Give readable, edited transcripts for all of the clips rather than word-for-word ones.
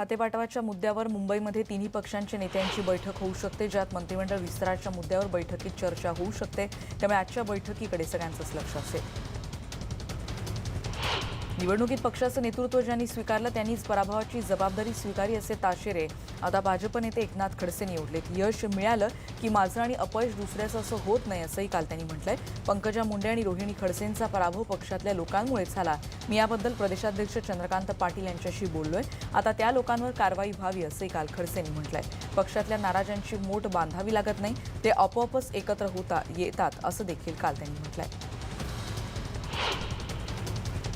खातेवाटपाच्या मुद्द्यावर मुंबईमध्ये तिन्ही पक्षांच्या नेत्यांची बैठक होऊ शकते, ज्यात मंत्रिमंडळ विस्ताराच्या मुद्द्यावर बैठकीत चर्चा होऊ शकते। त्यामुळे आजच्या बैठकीकडे सगळ्यांचंच लक्ष असेल। निवडणुकीत पक्षाचं नेतृत्व ज्यांनी स्वीकारलं त्यांनीच पराभवाची जबाबदारी स्वीकारली असे ताशेरे आता भाजप नेते एकनाथ खडसेंनी ओढलेत। यश मिळालं की माझं आणि अपयश दुसऱ्याचं असं होत नाही असंही काल त्यांनी म्हटलंय। पंकजा मुंडे आणि रोहिणी खडसेंचा पराभव पक्षातल्या लोकांमुळेच झाला। मी याबद्दल प्रदेशाध्यक्ष चंद्रकांत पाटील यांच्याशी बोललोय। आता त्या लोकांवर कारवाई व्हावी असंही काल खडसेंनी म्हटलंय। पक्षातल्या नाराजांची मोठ बांधावी लागत नाही, ते आपोआपच एकत्र येतात असं देखील काल त्यांनी म्हटलंय।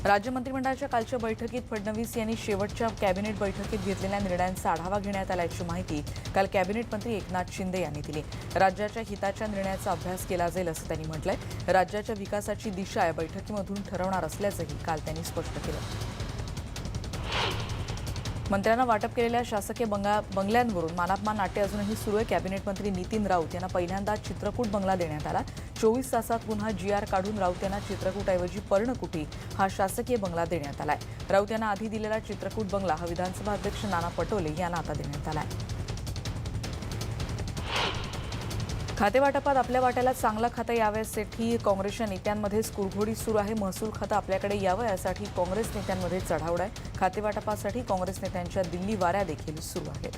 राज्य मंत्रिमंडळाच्या कालच्या बैठकीत फडणवीस यांनी शेवटच्या कॅबिनेट बैठकीत घेतलेल्या निर्णयांचा आढावा घेण्यात आल्याची माहिती काल कॅबिनेट मंत्री एकनाथ शिंदे यांनी दिली। राज्याच्या हिताच्या निर्णयाचा अभ्यास केला जाईल असं त्यांनी म्हटलंय। राज्याच्या विकासाची दिशा या बैठकीमधून ठरवणार असल्याचंही काल त्यांनी स्पष्ट केलं। मंत्र्यांना वाटप केलेल्या शासकीय बंगल्यांवरून मानापमान नाट्य अजूनही सुरू आहे। कॅबिनेट मंत्री नितीन राऊत यांना पहिल्यांदा चित्रकूट बंगला देण्यात आला। 24 तासात पुन्हा GR काढून राऊत यांना चित्रकूटऐवजी पर्णकुटी हा शासकीय बंगला देण्यात आलाय। राऊत यांना आधी दिलेला चित्रकूट बंगला हा विधानसभा अध्यक्ष नाना पटोले यांना आता देण्यात आलाय। खातेवाटपात आपल्या वाट्याला चांगलं खातं यावं यासाठी काँग्रेसच्या नेत्यांमध्येच कुरघोडी सुरू आहे। महसूल खातं आपल्याकडे यावं यासाठी काँग्रेस नेत्यांमध्ये चढाओढ आहे। खातेवाटपासाठी काँग्रेस नेत्यांच्या दिल्ली वाऱ्या देखील सुरू आहेत।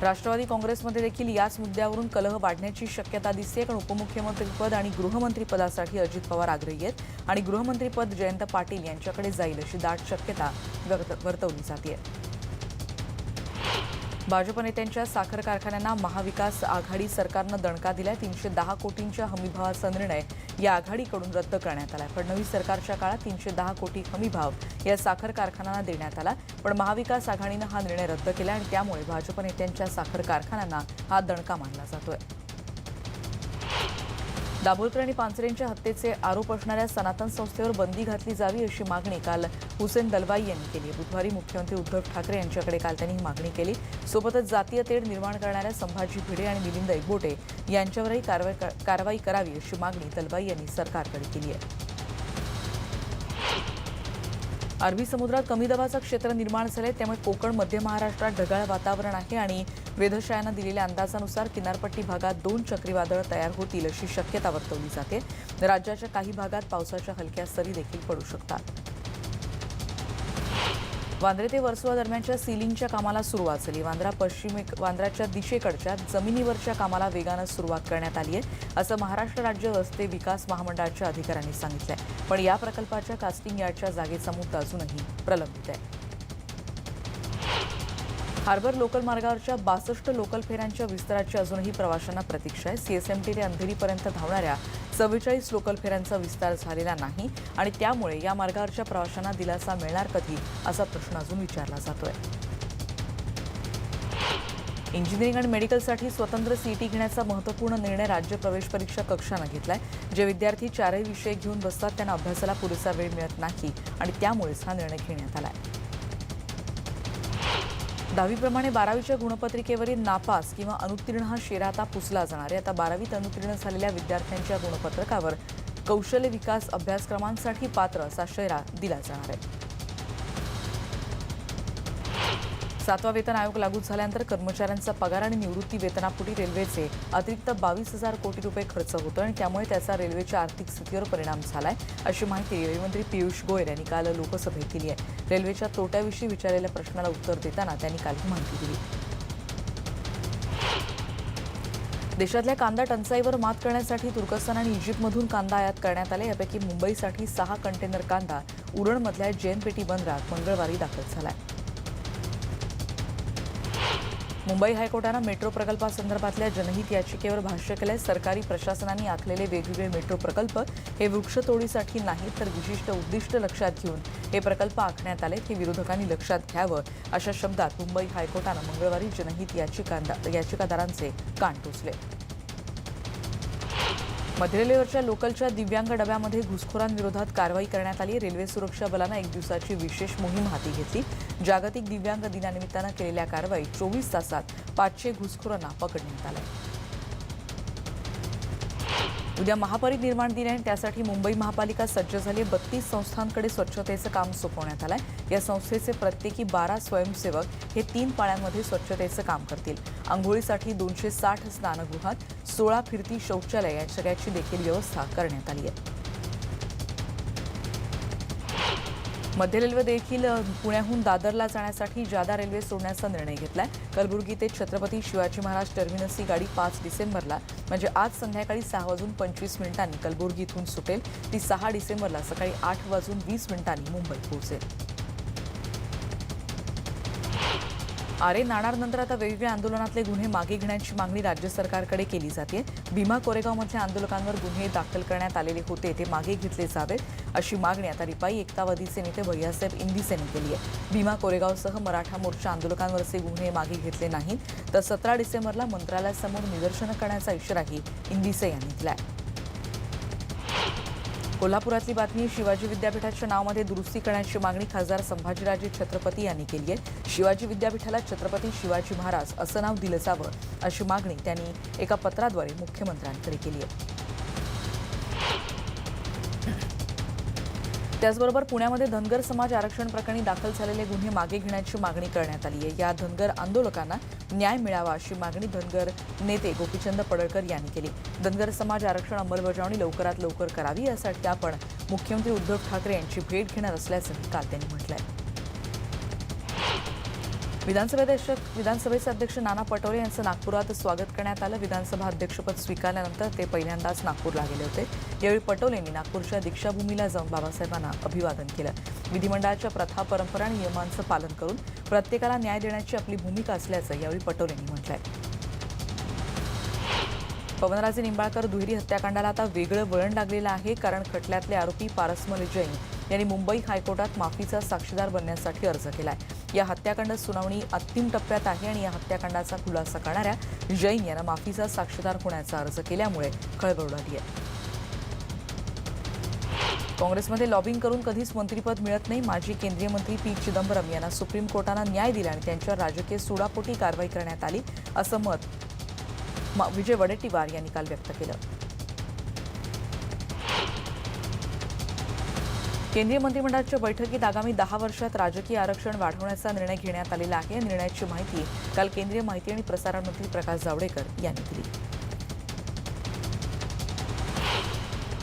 राष्ट्रवादी काँग्रेसमध्ये देखील याच मुद्द्यावरून कलह वाढण्याची शक्यता दिसते, कारण उपमुख्यमंत्रीपद आणि गृहमंत्रीपदासाठी अजित पवार आग्रही आहेत आणि गृहमंत्रीपद जयंत पाटील यांच्याकडे जाईल अशी दाट शक्यता वर्तवली जाते। भाजप नेत्यांच्या साखर कारखान्यांना महाविकास आघाडी सरकारनं दणका दिलाय। 310 कोटींच्या हमीभावाचा निर्णय या आघाडीकडून रद्द करण्यात आला। फडणवीस सरकारच्या काळात 310 कोटी हमीभाव या साखर कारखान्यांना देण्यात आला, पण महाविकास आघाडीनं हा निर्णय रद्द केला आणि त्यामुळे भाजप नेत्यांच्या साखर कारखान्यांना हा दणका मानला जातोय। दाभोलकर आणि पानसरेंच्या हत्येचे आरोप असणाऱ्या सनातन संस्थेवर बंदी घातली जावी अशी मागणी काल हुसेन दलवाई यांनी केली। बुधवारी मुख्यमंत्री उद्धव ठाकरे यांच्याकडे काल त्यांनी ही मागणी केली। सोबतच जातीय तेढ निर्माण करणाऱ्या संभाजी भिडे आणि मिलिंद एकबोटे यांच्यावरही कारवाई करावी अशी मागणी दलवाई यांनी सरकारकडे केली आहे। अरबी समुद्रात कमी दाबाचं क्षेत्र निर्माण झाले, त्यामुळे कोकण मध्य महाराष्ट्रात ढगाळ वातावरण आहे आणि वेधशाळेनं दिलेल्या अंदाजानुसार किनारपट्टी भागात 2 चक्रीवादळ तयार होतील अशी शक्यता वर्तवली जाते। राज्याच्या काही भागात पावसाच्या हलक्या सरी देखील पडू शकतात। वांद्रे ते वर्सोवा दरम्यानच्या सीलिंगच्या कामाला सुरुवात झाली। वांद्राच्या दिशेकडच्या जमिनीवरच्या कामाला वेगानं सुरुवात करण्यात आली आहे असं महाराष्ट्र राज्य रस्ते विकास महामंडळाच्या अधिकाऱ्यांनी सांगितलंय, पण या प्रकल्पाच्या कास्टिंग यार्डच्या जागेचा मुद्दा अजूनही प्रलंबित आहे। हार्बर लोकल मार्गावरच्या 62 लोकल फेऱ्यांच्या विस्ताराची अजूनही प्रवाशांना प्रतीक्षा आहे। CSMT ते अंधेरीपर्यंत धावणाऱ्या 44 लोकल फेऱ्यांचा विस्तार झालेला नाही आणि त्यामुळे या मार्गावरच्या प्रवाशांना दिलासा मिळणार कधी असा प्रश्न अजून विचारला जातोय। इंजिनिअरिंग आणि मेडिकलसाठी स्वतंत्र CET घेण्याचा महत्त्वपूर्ण निर्णय राज्य प्रवेश परीक्षा कक्षानं घेतलाय। जे विद्यार्थी 4ही विषय घेऊन बसतात त्यांना अभ्यासाला पुरेसा वेळ मिळत नाही आणि त्यामुळेच हा निर्णय घेण्यात आलाय। 10वीप्रमाणे 12वीच्या गुणपत्रिकेवरील नापास किंवा अनुत्तीर्ण हा शेरा आता पुसला जाणार आहे। आता 12वीत अनुत्तीर्ण झालेल्या विद्यार्थ्यांच्या गुणपत्रकावर कौशल्य विकास अभ्यासक्रमांसाठी पात्र असा शेरा दिला जाणार आहे। 7वा वेतन आयोग लागू झाल्यानंतर कर्मचाऱ्यांचा पगार आणि निवृत्ती वेतनापोटी रेल्वेचे अतिरिक्त 22,000 कोटी रुपये खर्च होतो आणि त्यामुळे त्याचा रेल्वेच्या आर्थिक स्थितीवर परिणाम झालाय अशी माहिती रेल्वेमंत्री पियुष गोयल यांनी काल लोकसभेत दिली आहे। रेल्वेच्या तोट्याविषयी विचारलेल्या प्रश्नाला उत्तर देताना त्यांनी काल ही माहिती दिली। देशातल्या कांदा टंचाईवर मात करण्यासाठी तुर्कस्तान आणि इजिप्तमधून कांदा आयात करण्यात आले। यापैकी मुंबईसाठी 6 कंटेनर कांदा उरणमधल्या JNPT बंदरात मंगळवारी दाखल झालाय। मुंबई हायकोर्टानं मेट्रो प्रकल्पासंदर्भातल्या जनहित याचिकेवर भाष्य केलंय। सरकारी प्रशासनाने आखलेले वेगवेगळे मेट्रो प्रकल्प हे वृक्षतोडीसाठी नाहीत, तर विशिष्ट उद्दिष्ट लक्षात घेऊन हे प्रकल्प आखण्यात आले, हे विरोधकांनी लक्षात घ्यावं अशा शब्दात मुंबई हायकोर्टानं मंगळवारी जनहित याचिकादारांचे कान टोचले। मध्य रेल्वेवरच्या लोकलच्या दिव्यांग डब्यामध्ये घुसखोरांविरोधात कारवाई करण्यात आली। रेल्वे सुरक्षा बलानं 1 दिवसाची विशेष मोहीम हाती घेतली। जागतिक दिव्यांग दिनानिमित्तानं केलेल्या कारवाईत 24 तासात 500 घुसखोरांना पकडण्यात आलं। उद्या महापरिनिर्वाण दिन आहे आणि त्यासाठी मुंबई महापालिका सज्ज झाली. 32 संस्थांकडे स्वच्छतेचं काम सोपवण्यात आलंय. या संस्थेचे प्रत्येकी 12 स्वयंसेवक हे 3 पाळ्यांमध्ये स्वच्छतेचं काम करतील. अंघोळीसाठी 260 स्नानगृहात 16 फिरती शौचालय या सगळ्याची देखील व्यवस्था करण्यात आली आहे. मध्य रेल्वे देखील पुण्याहून दादरला जाण्यासाठी जादा रेल्वे सोडण्याचा निर्णय घेतलाय. कलबुर्गी ते छत्रपती शिवाजी महाराज टर्मिनस ही गाडी 5 डिसेंबरला म्हणजे आज संध्याकाळी 6:25 कलबुर्गी इथून सुटेल. ती 6 डिसेंबरला सकाळी 8:20 मुंबईत पोहोचेल. आरे नाणारनंतर आता वेगवेगळ्या आंदोलनातले गुन्हे मागे घेण्याची मागणी राज्य सरकारकडे केली जाते. भीमा कोरेगावमधल्या आंदोलकांवर गुन्हे दाखल करण्यात आलेले होते ते मागे घेतले जावेत अशी मागणी आता रिपाई एकतावादीचे नेते भैयासाहेब इंदिसे यांनी केली आहे. भीमा कोरेगावसह मराठा मोर्चा आंदोलकांवरचे गुन्हे मागे घेतले नाहीत तर 17 डिसेंबरला मंत्रालयासमोर निदर्शनं करण्याचा इशाराही इंदिसे यांनी दिला आहे. कोल्हापुरातली बातमी. शिवाजी विद्यापीठाच्या नावामध्ये दुरुस्ती करण्याची मागणी खासदार संभाजीराजे छत्रपती यांनी केली आहे. शिवाजी विद्यापीठाला छत्रपती शिवाजी महाराज असं नाव दिलं जावं अशी मागणी त्यांनी एका पत्राद्वारे मुख्यमंत्र्यांकडे केली आहे. त्याचबरोबर पुण्यामध्ये धनगर समाज आरक्षण प्रकरणी दाखल झालेले गुन्हे मागे घेण्याची मागणी करण्यात आली आहे. या धनगर आंदोलकांना न्याय मिळावा अशी मागणी धनगर नेते गोपीचंद पडळकर यांनी केली. धनगर समाज आरक्षण अंमलबजावणी लवकरात लवकर करावी यासाठी आपण मुख्यमंत्री उद्धव ठाकरे यांची भेट घेणार असल्याचंही काल त्यांनी म्हटलंय. विधानसभेचे अध्यक्ष नाना पटोले यांचं नागपुरात स्वागत करण्यात आलं. विधानसभा अध्यक्षपद स्वीकारल्यानंतर ते पहिल्यांदाच नागपूरला गेले होते. यावेळी पटोलेंनी नागपूरच्या दीक्षाभूमीला जाऊन बाबासाहेबांना अभिवादन केलं. विधिमंडळाच्या प्रथा परंपरा आणि नियमांचं पालन करून प्रत्येकाला न्याय देण्याची आपली भूमिका असल्याचं यावेळी पटोलेंनी म्हटलंय. पवनराजे निंबाळकर दुहेरी हत्याकांडाला आता वेगळं वळण लागलेलं आहे. कारण खटल्यातले आरोपी पारसमल जैन यांनी मुंबई हायकोर्टात माफीचा साक्षीदार बनण्यासाठी अर्ज केलाय. या हत्याकांड सुनावणी अंतिम टप्प्यात आहे आणि या हत्याकांडाचा खुलासा करणाऱ्या जैन यांना माफीचा साक्षीदार होण्याचा अर्ज केल्यामुळे खळबळ उडाली आहे. काँग्रेसमध्ये लॉबिंग करून कधीच मंत्रिपद मिळत नाही. माजी केंद्रीय मंत्री पी चिदंबरम यांना सुप्रीम कोर्टानं न्याय दिला आणि त्यांच्यावर राजकीय सुडापोटी कारवाई करण्यात आली असं मत विजय वडेट्टीवार यांनी काल व्यक्त केलं. केंद्रीय मंत्रिमंडळाच्या बैठकीत आगामी 10 वर्षात राजकीय आरक्षण वाढवण्याचा निर्णय घेण्यात आलेला आहे. निर्णयाची माहिती काल केंद्रीय माहिती आणि प्रसारण मंत्री प्रकाश जावडेकर यांनी दिली.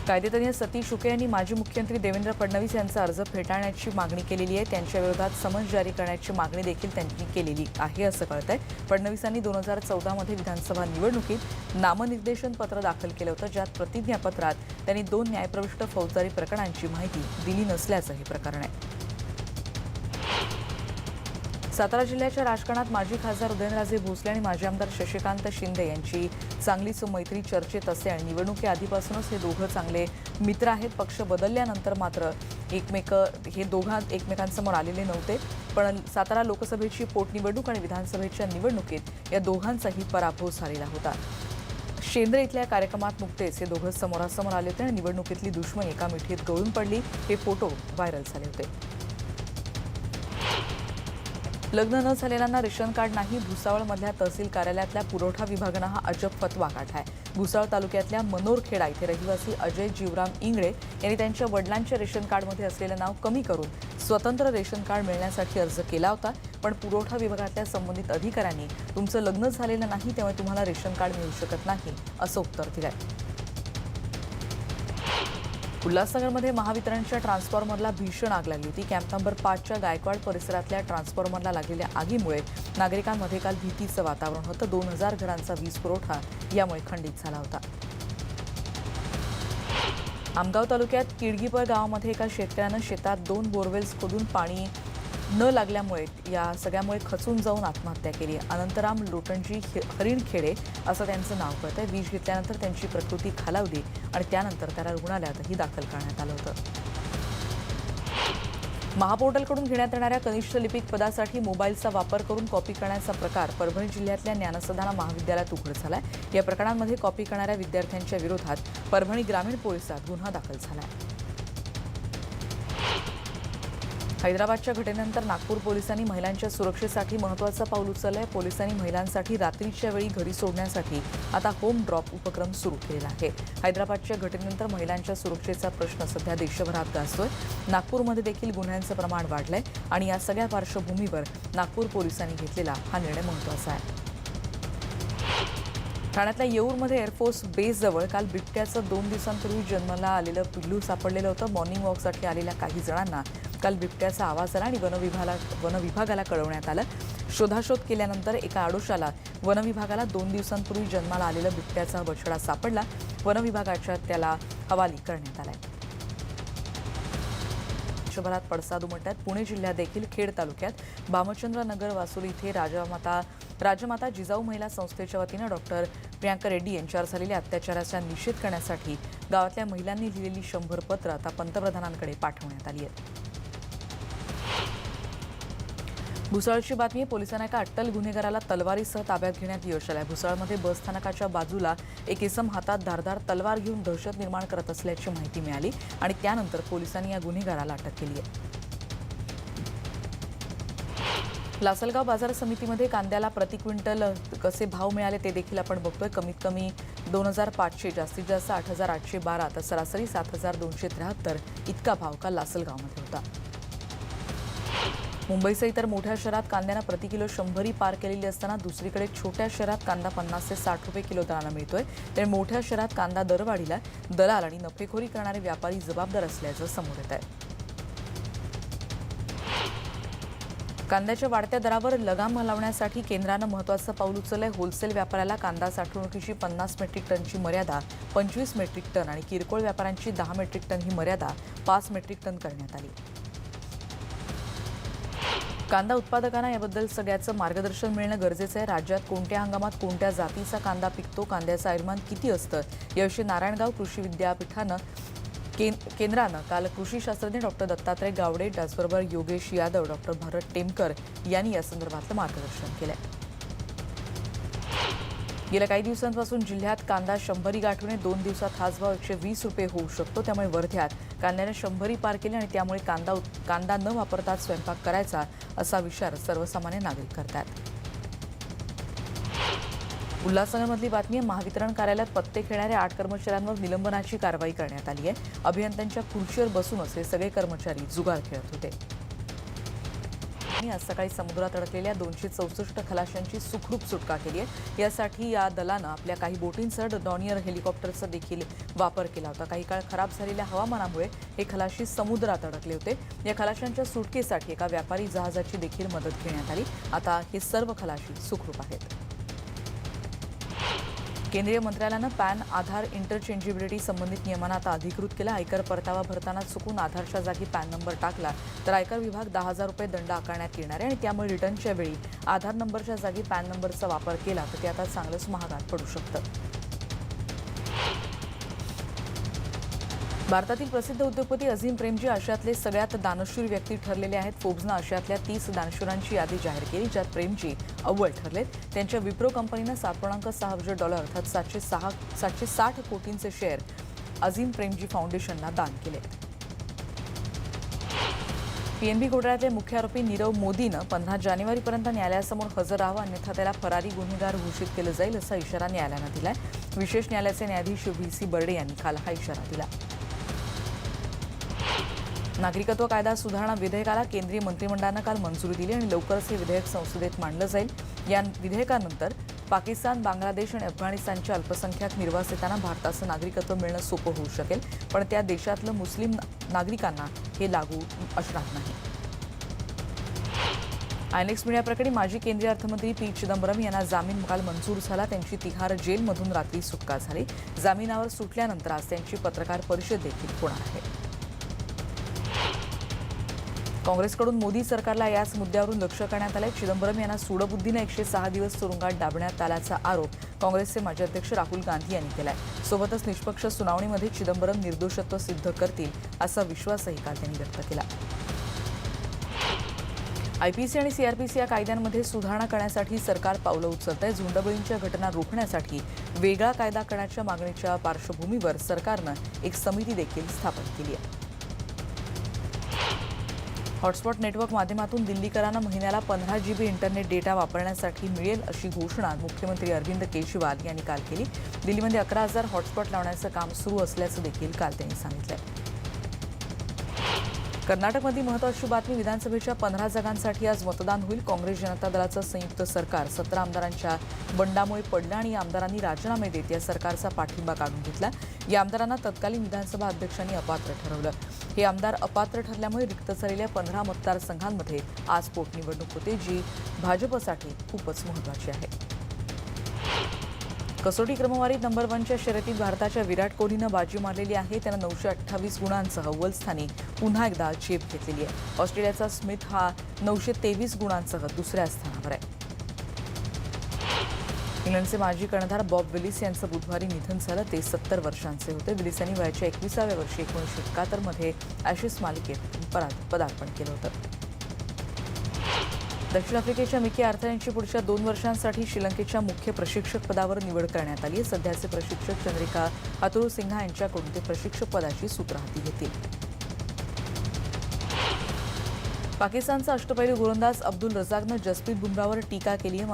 कायदेतज्ञ सतीश उके यांनी माजी मुख्यमंत्री देवेंद्र फडणवीस यांचा अर्ज फेटाळण्याची मागणी केलेली आहे. त्यांच्या विरोधात समन्स जारी करण्याची मागणी देखील त्यांनी केलेली आहे असं कळतंय. फडणवीसांनी 2014मध्ये विधानसभा निवडणुकीत नामनिर्देशन पत्र दाखल केलं होतं, ज्यात प्रतिज्ञापत्रात त्यांनी 2 न्यायप्रविष्ट फौजदारी प्रकरणांची माहिती दिली नसल्याचं हे प्रकरण आहे. सातारा जिल्ह्याच्या राजकारणात माजी खासदार उदयनराजे भोसले आणि माजी आमदार शशिकांत शिंदे यांची चांगलीच मैत्री चर्चेत असते आणि निवडणुकीआधीपासूनच हे दोघं चांगले मित्र आहेत. पक्ष बदलल्यानंतर मात्र हे दोघं एकमेकांसमोर आलेले नव्हते. पण सातारा लोकसभेची पोटनिवडणूक आणि विधानसभेच्या निवडणुकीत या दोघांचाही पराभव झालेला होता. शेंद्रे इथल्या कार्यक्रमात नुकतेच हे दोघं समोरासमोर आले होते आणि निवडणुकीतली दुश्मनी एका मिठीत गळून पडली. हे फोटो व्हायरल झाले होते. लग्न न झालेल्यांना रेशन कार्ड नाही. भुसावळमधल्या तहसील कार्यालयातल्या पुरवठा विभागानं हा अजब फतवा काढलाय. भुसावळ तालुक्यातल्या मनोरखेडा इथे रहिवासी अजय जीवराम इंगळे यांनी त्यांच्या वडिलांच्या रेशन कार्डमध्ये असलेलं नाव कमी करून स्वतंत्र रेशन कार्ड मिळण्यासाठी अर्ज केला होता. पण पुरवठा विभागातल्या संबंधित अधिकाऱ्यांनी तुमचं लग्न झालेलं नाही त्यामुळे तुम्हाला रेशन कार्ड मिळू शकत नाही असं उत्तर दिलंय. उल्हासनगरमध्ये महावितरणच्या ट्रान्सफॉर्मरला भीषण आग लागली होती. कॅम्प नंबर 5च्या गायकवाड परिसरातल्या ट्रान्सफॉर्मरला लागलेल्या आगीमुळे नागरिकांमध्ये काल भीतीचं वातावरण होतं. 2000 घरांचा वीज पुरवठा यामुळे खंडित झाला होता. आमगाव तालुक्यात किडगीपर गावामध्ये एका शेतकऱ्यानं शेतात 2 बोरवेल्स खोदून पाणी न लागल्यामुळे या सगळ्यामुळे खचून जाऊन आत्महत्या केली. अनंतराम लोटणजी हरिणखेडे असं त्यांचं नाव कळतंय. विष घेतल्यानंतर त्यांची प्रकृती खालावली आणि त्यानंतर त्याला रुग्णालयातही दाखल करण्यात आलं होतं. महापोर्टलकडून घेण्यात येणाऱ्या कनिष्ठ लिपिक पदासाठी मोबाईलचा वापर करून कॉपी करण्याचा प्रकार परभणी जिल्ह्यातल्या ज्ञानसदाना महाविद्यालयात उघड झालाय. या प्रकरणांमध्ये कॉपी करणाऱ्या विद्यार्थ्यांच्या विरोधात परभणी ग्रामीण पोलिसात गुन्हा दाखल झालाय. हैदराबादच्या घटनेनंतर नागपूर पोलिसांनी महिलांच्या सुरक्षेसाठी महत्त्वाचं पाऊल उचललंय. पोलिसांनी महिलांसाठी रात्रीच्या वेळी घरी सोडण्यासाठी आता होम ड्रॉप उपक्रम सुरू केलेला आहे. हैदराबादच्या घटनेनंतर महिलांच्या सुरक्षेचा प्रश्न सध्या देशभरात गाजतोय. नागपूरमध्ये देखील गुन्ह्यांचं प्रमाण वाढलंय आणि या सगळ्या पार्श्वभूमीवर नागपूर पोलिसांनी घेतलेला हा निर्णय महत्त्वाचा आहे. ठाण्यातल्या येऊरमध्ये एअरफोर्स बेसजवळ काल बिबट्याचं 2 दिवसांपूर्वी जन्माला आलेलं पिल्लू सापडलेलं होतं. मॉर्निंग वॉकसाठी आलेल्या काही जणांना काल बिबट्याचा आवाज आला आणि वनविभागाला कळवण्यात आलं. शोधाशोध केल्यानंतर एका आडोशाला वनविभागाला 2 दिवसांपूर्वी जन्माला आलेला बिबट्याचा बछडा सापडला. वनविभागाच्या त्याला हवाली करण्यात आलाय. देशभरात पडसाद उमटतात. पुणे जिल्ह्यात देखील खेड तालुक्यात भामचंद्र नगर वासुली इथे राजमाता जिजाऊ महिला संस्थेच्या वतीनं डॉक्टर प्रियांका रेड्डी यांच्यावर झालेल्या अत्याचाराचा निषेध करण्यासाठी गावातल्या महिलांनी लिहिलेली 100 पत्र आता पंतप्रधानांकडे पाठवण्यात आली आहेत. भुसावळची बातमी आहे. पोलिसांना एका अट्टल गुन्हेगाराला तलवारीसह ताब्यात घेण्यात यश आलंय. भुसावळमध्ये बस स्थानकाच्या बाजूला एक इसम हातात धारदार तलवार घेऊन दहशत निर्माण करत असल्याची माहिती मिळाली आणि त्यानंतर पोलिसांनी या गुन्हेगाराला अटक केली आहे. लासलगाव बाजार समितीमध्ये कांद्याला प्रति क्विंटल कसे भाव मिळाले ते देखील आपण बघतोय. कमीत कमी 2,500, जास्तीत जास्त 8,812 तर सरासरी 7,273 इतका भाव काल लासलगावमध्ये होता. मुंबईसह इतर मोठ्या शहरात कांद्यानं प्रति किलो 100 पार केलेली असताना दुसरीकडे छोट्या शहरात कांदा 50 ते 60 रुपये किलो दरानं मिळतोय. तर मोठ्या शहरात कांदा दरवाढीला दलाल आणि नफेखोरी करणारे व्यापारी जबाबदार असल्याचं समोर येत आहे. कांद्याच्या वाढत्या दरावर लगाम लावण्यासाठी केंद्रानं महत्त्वाचं पाऊल उचललंय. होलसेल व्यापाऱ्याला कांदा साठवणुकीची 50 मेट्रिक टनची मर्यादा 25 मेट्रिक टन आणि किरकोळ व्यापाऱ्यांची 10 मेट्रिक टन ही मर्यादा 5 मेट्रिक टन करण्यात आली. कांदा उत्पादकांना याबद्दल सगळ्याचं मार्गदर्शन मिळणं गरजेचं आहे. राज्यात कोणत्या हंगामात कोणत्या जातीचा कांदा पिकतो, कांद्याचं आयुर्मान किती असतं याविषयी नारायणगाव कृषी विद्यापीठानं केंद्रानं काल कृषी शास्त्रज्ञ डॉक्टर दत्तात्रय गावडे, त्याचबरोबर योगेश यादव, डॉक्टर भरत टेमकर यांनी या संदर्भातलं मार्गदर्शन केलंय. गेल्या काही दिवसांपासून जिल्ह्यात कांदा 100 गाठून 2 दिवसात हाच भाव 120 रुपये होऊ शकतो. त्यामुळे वर्ध्यात कांद्याने 100 पार केले आणि त्यामुळे कांदा न वापरता स्वयंपाक करायचा असा विचार सर्वसामान्य नागरिक करतात. उल्हासनगरमधली बातमी आहे. महावितरण कार्यालयात पत्ते खेळणाऱ्या 8 कर्मचाऱ्यांवर निलंबनाची कारवाई करण्यात आली आहे. अभियंत्यांच्या खुर्चीवर बसूनच हे सगळे कर्मचारी जुगार खेळत होते. आज सकाळी समुद्रात अडकलेल्या 264 खलाशांची सुखरूप सुटका केली आहे. यासाठी या दलानं आपल्या काही बोटींसह डॉनियर हेलिकॉप्टरचा देखील वापर केला होता. काही काळ खराब झालेल्या हवामानामुळे हे खलाशी समुद्रात अडकले होते. या खलाशांच्या सुटकेसाठी एका व्यापारी जहाजाची देखील मदत घेण्यात आली. आता हे सर्व खलाशी सुखरूप आहेत. केंद्रीय मंत्रालयानं पॅन आधार इंटरचेंजेबिलिटी संबंधित नियमांना आता अधिकृत केलं. आयकर परतावा भरताना चुकून आधारच्या जागी पॅन नंबर टाकला तर आयकर विभाग 10,000 रुपये दंड आकारण्यात येणार आहे आणि त्यामुळे रिटर्नच्या वेळी आधार नंबरच्या जागी पॅन नंबरचा वापर केला तर ते आता चांगलंच महागात पडू शकतं. भारतातील प्रसिद्ध उद्योगपती अझीम प्रेमजी आशियातले सगळ्यात दानशूर व्यक्ती ठरलेले आहेत. फोर्ब्सनं आशियातल्या 30 दानशूरांची यादी जाहीर केली, ज्यात प्रेमजी अव्वल ठरलेत. त्यांच्या विप्रो कंपनीनं $7.6 अब्ज अर्थात 760 कोटींचे शेअर अझीम प्रेमजी फाउंडेशनला दान केले. पीएनबी घोटाळ्यातले मुख्य आरोपी नीरव मोदीनं 15 जानेवारीपर्यंत न्यायालयासमोर हजर राहावं, अन्यथा त्याला फरारी गुन्हेगार घोषित केलं जाईल असा इशारा न्यायालयानं दिलाय. विशेष न्यायालयाचे न्यायाधीश VC बर्डे यांनी काल हा इशारा दिला. नागरिकत्व कायदा सुधारणा विधेयकाला केंद्रीय मंत्रिमंडळानं काल मंजुरी दिली आणि लवकरच हे विधेयक संसदेत मांडलं जाईल. या विधेयकानंतर पाकिस्तान, बांगलादेश आणि अफगाणिस्तानच्या अल्पसंख्याक निर्वासितांना भारताचं नागरिकत्व मिळणं सोपं होऊ शकेल, पण त्या देशातलं मुस्लिम नागरिकांना हे लागू असणार नाही. आयएनएक्स मीडिया प्रकरणी माजी केंद्रीय अर्थमंत्री पी चिदंबरम यांना जामीन काल मंजूर झाला. त्यांची तिहार जेलमधून रात्री सुटका झाली. जामिनावर सुटल्यानंतर आज त्यांची पत्रकार परिषद देखील होणार आहे. काँग्रेसकडून मोदी सरकारला याच मुद्द्यावरून लक्ष करण्यात आलंय. चिदंबरम यांना सूडबुद्धीनं 106 दिवस तुरुंगात डांबण्यात आल्याचा आरोप काँग्रेसचे माजी अध्यक्ष राहुल गांधी यांनी केलाय. सोबतच निष्पक्ष सुनावणीमध्ये चिदंबरम निर्दोषत्व सिद्ध करतील असा विश्वासही काल त्यांनी व्यक्त केला. आयपीसी आणि सीआरपीसी या कायद्यांमध्ये सुधारणा करण्यासाठी सरकार पावलं उचलत आहे. झुंडबळींच्या घटना रोखण्यासाठी वेगळा कायदा करण्याच्या मागणीच्या पार्श्वभूमीवर सरकारनं एक समिती देखील स्थापन केली आहे. हॉटस्पॉट नेटवर्क माध्यमातून दिल्लीकरांना महिन्याला 15 GB इंटरनेट डेटा वापरण्यासाठी मिळेल अशी घोषणा मुख्यमंत्री अरविंद केजरीवाल यांनी काल केली. दिल्लीमध्ये 11,000 हॉटस्पॉट लावण्याचं काम सुरू असल्याचं देखील काल त्यांनी सांगितलं. कर्नाटकमधली महत्त्वाची बातमी. विधानसभेच्या 15 जागांसाठी आज मतदान होईल. काँग्रेस जनता दलाचं संयुक्त सरकार 17 आमदारांच्या बंडामुळे पडलं आणि आमदारांनी राजीनामे देत या सरकारचा पाठिंबा काढून घेतला. या आमदारांना तत्कालीन विधानसभा अध्यक्षांनी अपात्र ठरवलं. हे आमदार अपात्र ठरल्यामुळे रिक्त झालेल्या 15 मतदारसंघांमध्ये आज पोटनिवडणूक होते, जी भाजपसाठी खूपच महत्त्वाची आहे. कसोटी क्रमवारीत नंबर 1च्या शर्यतीत भारताच्या विराट कोहलीनं बाजी मारलेली आहे. त्यानं 928 गुणांसह अव्वल स्थानी पुन्हा एकदा झेप घेतलेली आहे. ऑस्ट्रेलियाचा स्मिथ हा 923 गुणांसह दुसऱ्या स्थानावर आहे. इंग्लंडचे माजी कर्णधार बॉब विलिस यांचं बुधवारी निधन झालं. ते 70 वर्षांचे होते. विलिस यांनी वयाच्या 21व्या वर्षी 1971 मध्ये ॲशेस मालिकेत पदार्पण केलं होतं. दक्षिण आफ्रिकेच्या मिकी आर्थर यांची पुढच्या 2 वर्षांसाठी श्रीलंकेच्या मुख्य प्रशिक्षक पदावर निवड करण्यात आली आहे. सध्याचे प्रशिक्षक चंद्रिका हतुरुसिंहा यांच्याकडून ते प्रशिक्षक पदाची सूत्र हाती घेतील. पाकिस्तानचा अष्टपैलू गोलंदाज अब्दुल रजाकनं जसप्रीत बुमराहवर टीका केली आहे.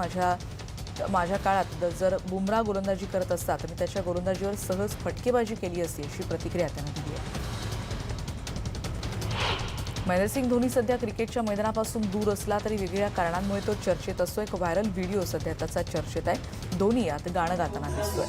माझ्या काळात जर बुमराह गोलंदाजी करत असता तर मी त्याच्या गोलंदाजीवर सहज फटकेबाजी केली असती, अशी प्रतिक्रिया त्यानं दिली आहे. महेंद्रसिंग धोनी सध्या क्रिकेटच्या मैदानापासून दूर असला तरी वेगवेगळ्या कारणांमुळे तो चर्चेत असतो. एक व्हायरल व्हिडिओ सध्या त्याचा चर्चेत आहे. धोनी यात गाणं गाताना दिसतोय.